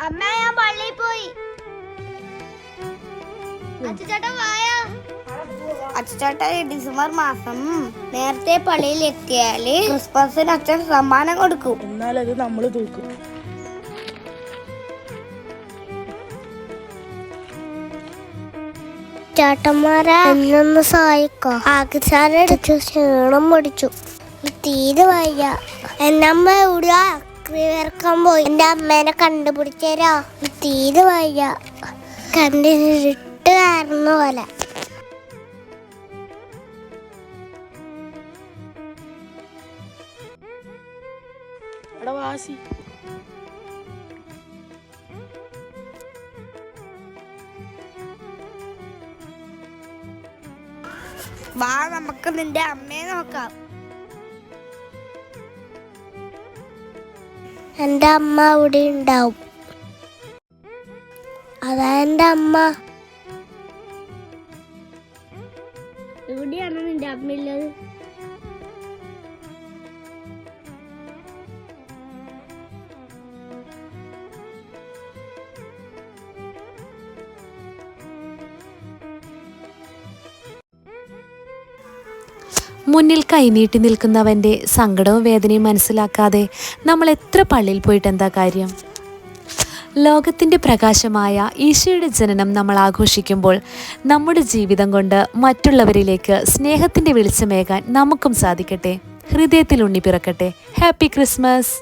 അമ്മ ഞാൻ പള്ളിയിൽ പോയി. അച്ഛാട്ട ഡിസംബർ മാസം നേരത്തെ പള്ളിയിൽ എത്തിയാല് ക്രിസ്മസിന് അച്ഛൻ സമ്മാനം കൊടുക്കും. എന്നാൽ അത് നമ്മൾ തൂക്കും. ചേട്ടന്മാരെ എന്നൊന്ന് സഹായിക്കോ? ആഗ്രഹിച്ചു ക്ഷീണം പിടിച്ചു, തീരെ വയ്യ. എന്നമ്മ എവിടെയാ ഇറക്കാൻ പോയി. എന്റെ അമ്മേനെ കണ്ടുപിടിച്ചേരോ? തീരെ വയ്യ, കണ്ടിട്ട് കാരണ പോലെ. വാസി വാ, നമുക്ക് നിന്റെ അമ്മയെ നോക്കാം. എന്റെ അമ്മ അവിടെ ഉണ്ടാവും. അതാ എന്റെ അമ്മ. എവിടെയാണ് നിന്റെ അമ്മയുള്ളത്? മുന്നിൽ കൈനീട്ടി നിൽക്കുന്നവൻ്റെ സങ്കടവും വേദനയും മനസ്സിലാക്കാതെ നമ്മൾ എത്ര പള്ളിയിൽ പോയിട്ട് എന്താ കാര്യം? ലോകത്തിൻ്റെ പ്രകാശമായ ഈശോയുടെ ജനനം നമ്മൾ ആഘോഷിക്കുമ്പോൾ നമ്മുടെ ജീവിതം കൊണ്ട് മറ്റുള്ളവരിലേക്ക് സ്നേഹത്തിൻ്റെ വെളിച്ചമേകാൻ നമുക്കും സാധിക്കട്ടെ. ഹൃദയത്തിൽ ഉണ്ണി പിറക്കട്ടെ. Happy Christmas.